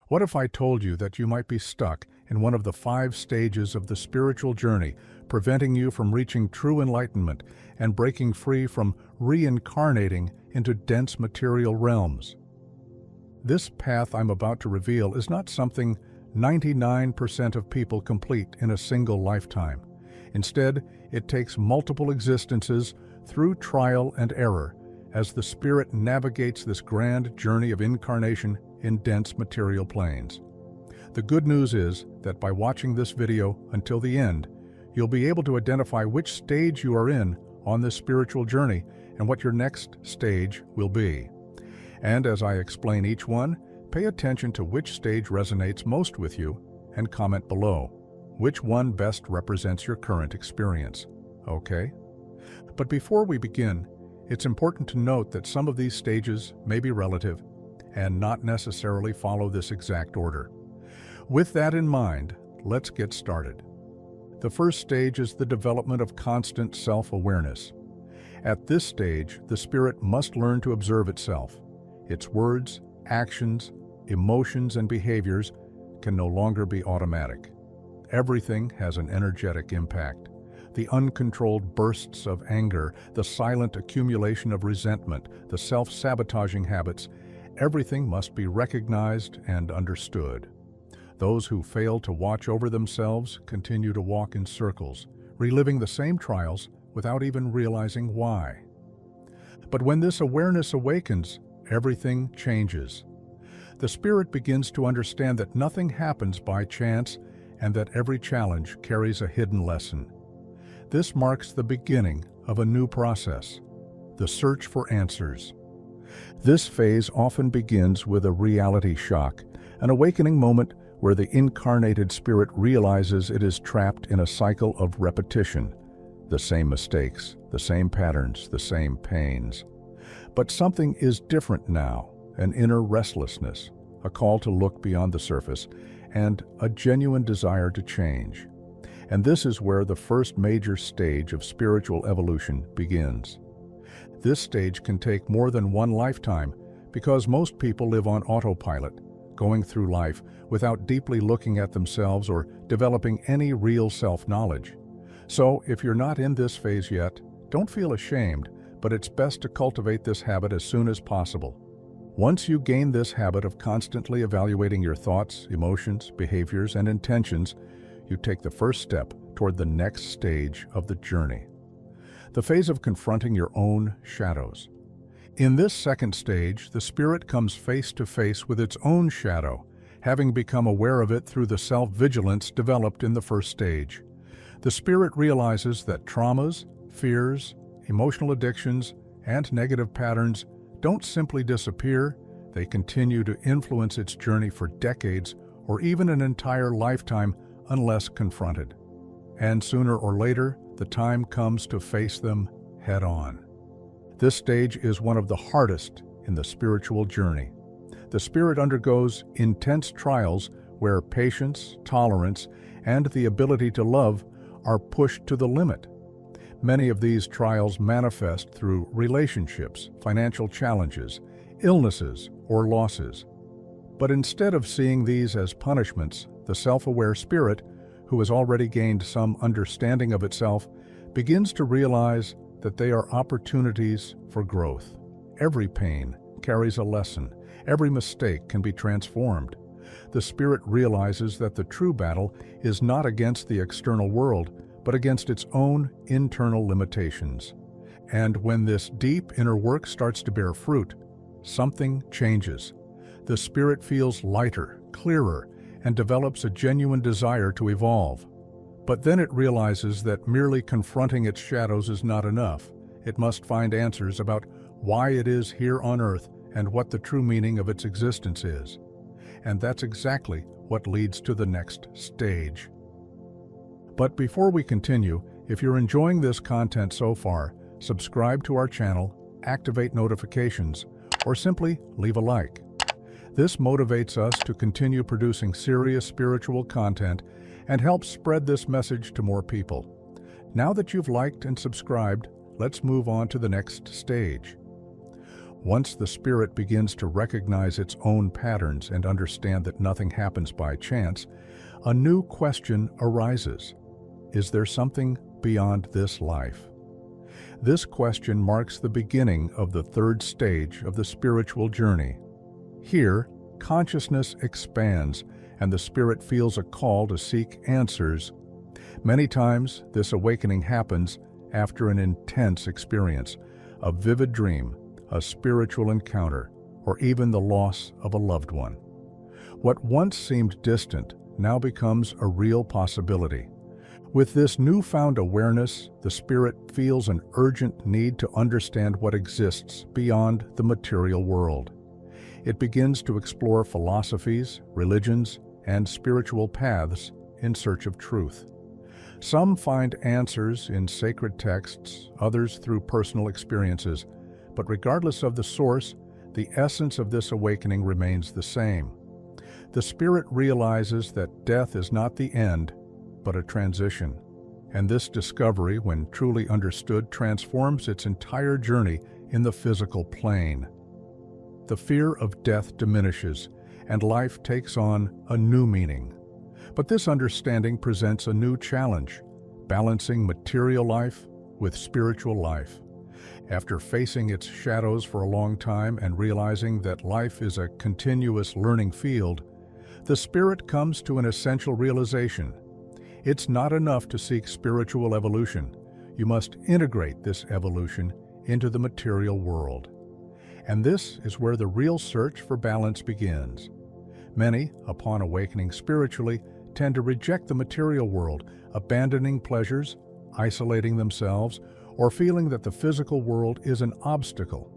What if I told you that you might be stuck in one of the 5 stages of the spiritual journey, preventing you from reaching true enlightenment and breaking free from reincarnating into dense material realms? This path I'm about to reveal is not something 99% of people complete in a single lifetime. Instead, it takes multiple existences through trial and error as the spirit navigates this grand journey of incarnation in dense material planes. The good news is that by watching this video until the end, you'll be able to identify which stage you are in on this spiritual journey and what your next stage will be. And as I explain each one, pay attention to which stage resonates most with you and comment below which one best represents your current experience. Okay? But before we begin, it's important to note that some of these stages may be relative and not necessarily follow this exact order. With that in mind, let's get started. The first stage is the development of constant self-awareness. At this stage, the spirit must learn to observe itself. Its words, actions, emotions, and behaviors can no longer be automatic. Everything has an energetic impact. The uncontrolled bursts of anger, the silent accumulation of resentment, the self-sabotaging habits, everything must be recognized and understood. Those who fail to watch over themselves continue to walk in circles, reliving the same trials without even realizing why. But when this awareness awakens, everything changes. The spirit begins to understand that nothing happens by chance and that every challenge carries a hidden lesson. This marks the beginning of a new process, the search for answers. This phase often begins with a reality shock, an awakening moment where the incarnated spirit realizes it is trapped in a cycle of repetition, the same mistakes, the same patterns, the same pains. But something is different now, an inner restlessness, a call to look beyond the surface, and a genuine desire to change. And this is where the first major stage of spiritual evolution begins. This stage can take more than one lifetime because most people live on autopilot, going through life without deeply looking at themselves or developing any real self-knowledge. So, if you're not in this phase yet, don't feel ashamed, but it's best to cultivate this habit as soon as possible. Once you gain this habit of constantly evaluating your thoughts, emotions, behaviors, and intentions, you take the first step toward the next stage of the journey, the phase of confronting your own shadows. In this second stage, the spirit comes face to face with its own shadow, having become aware of it through the self-vigilance developed in the first stage. The spirit realizes that traumas, fears, emotional addictions, and negative patterns don't simply disappear, they continue to influence its journey for decades or even an entire lifetime unless confronted. And sooner or later, the time comes to face them head-on. This stage is one of the hardest in the spiritual journey. The spirit undergoes intense trials where patience, tolerance, and the ability to love are pushed to the limit. Many of these trials manifest through relationships, financial challenges, illnesses, or losses. But instead of seeing these as punishments, the self-aware spirit, who has already gained some understanding of itself, begins to realize that they are opportunities for growth. Every pain carries a lesson. Every mistake can be transformed. The spirit realizes that the true battle is not against the external world, but against its own internal limitations. And when this deep inner work starts to bear fruit, something changes. The spirit feels lighter, clearer, and develops a genuine desire to evolve. But then it realizes that merely confronting its shadows is not enough. It must find answers about why it is here on earth and what the true meaning of its existence is. And that's exactly what leads to the next stage. But before we continue, if you're enjoying this content so far, subscribe to our channel, activate notifications, or simply leave a like. This motivates us to continue producing serious spiritual content and helps spread this message to more people. Now that you've liked and subscribed, let's move on to the next stage. Once the spirit begins to recognize its own patterns and understand that nothing happens by chance, a new question arises. Is there something beyond this life? This question marks the beginning of the third stage of the spiritual journey. Here, consciousness expands, and the spirit feels a call to seek answers. Many times, this awakening happens after an intense experience, a vivid dream, a spiritual encounter, or even the loss of a loved one. What once seemed distant now becomes a real possibility. With this newfound awareness, the spirit feels an urgent need to understand what exists beyond the material world. It begins to explore philosophies, religions, and spiritual paths in search of truth. Some find answers in sacred texts, others through personal experiences, but regardless of the source, the essence of this awakening remains the same. The spirit realizes that death is not the end, but a transition. And this discovery, when truly understood, transforms its entire journey in the physical plane. The fear of death diminishes, and life takes on a new meaning. But this understanding presents a new challenge, balancing material life with spiritual life. After facing its shadows for a long time and realizing that life is a continuous learning field, the spirit comes to an essential realization. It's not enough to seek spiritual evolution. You must integrate this evolution into the material world. And this is where the real search for balance begins. Many, upon awakening spiritually, tend to reject the material world, abandoning pleasures, isolating themselves, or feeling that the physical world is an obstacle.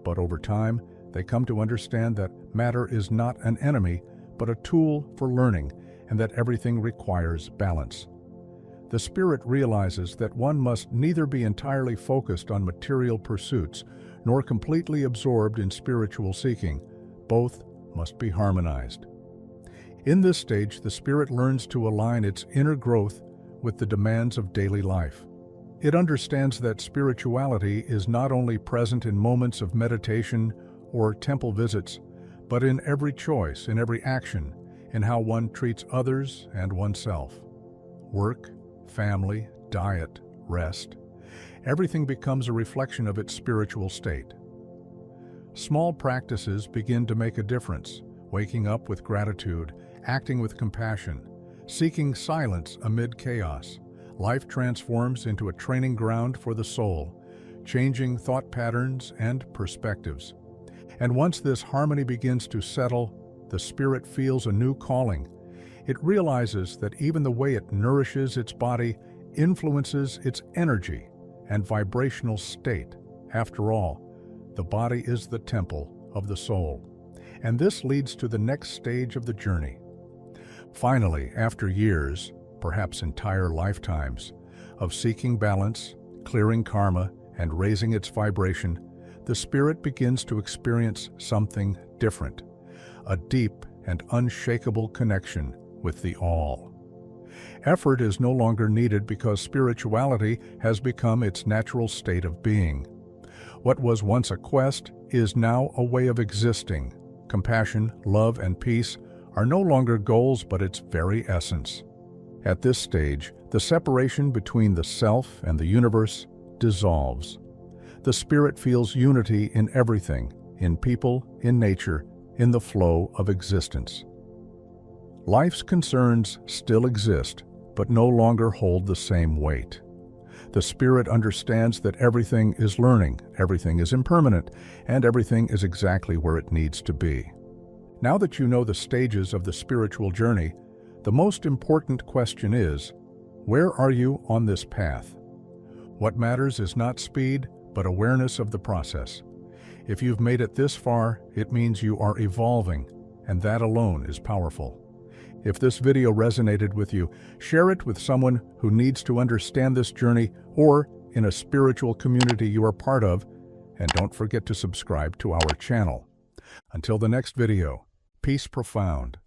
But over time, they come to understand that matter is not an enemy, but a tool for learning, and that everything requires balance. The spirit realizes that one must neither be entirely focused on material pursuits, nor completely absorbed in spiritual seeking. Both must be harmonized. In this stage, the spirit learns to align its inner growth with the demands of daily life. It understands that spirituality is not only present in moments of meditation or temple visits, but in every choice, in every action, in how one treats others and oneself. Work, family, diet, rest. Everything becomes a reflection of its spiritual state. Small practices begin to make a difference, waking up with gratitude, acting with compassion, seeking silence amid chaos. Life transforms into a training ground for the soul, changing thought patterns and perspectives. And once this harmony begins to settle, the spirit feels a new calling. It realizes that even the way it nourishes its body influences its energy and vibrational state. After all, the body is the temple of the soul. And this leads to the next stage of the journey. Finally, after years, perhaps entire lifetimes, of seeking balance, clearing karma, and raising its vibration, the spirit begins to experience something different, a deep and unshakable connection with the All. Effort is no longer needed because spirituality has become its natural state of being. What was once a quest is now a way of existing. Compassion, love, and peace are no longer goals but its very essence. At this stage, the separation between the self and the universe dissolves. The spirit feels unity in everything, in people, in nature, in the flow of existence. Life's concerns still exist, but no longer hold the same weight. The spirit understands that everything is learning, everything is impermanent, and everything is exactly where it needs to be. Now that you know the stages of the spiritual journey, the most important question is, where are you on this path? What matters is not speed, but awareness of the process. If you've made it this far, it means you are evolving, and that alone is powerful. If this video resonated with you, share it with someone who needs to understand this journey or in a spiritual community you are part of, and don't forget to subscribe to our channel. Until the next video, peace profound.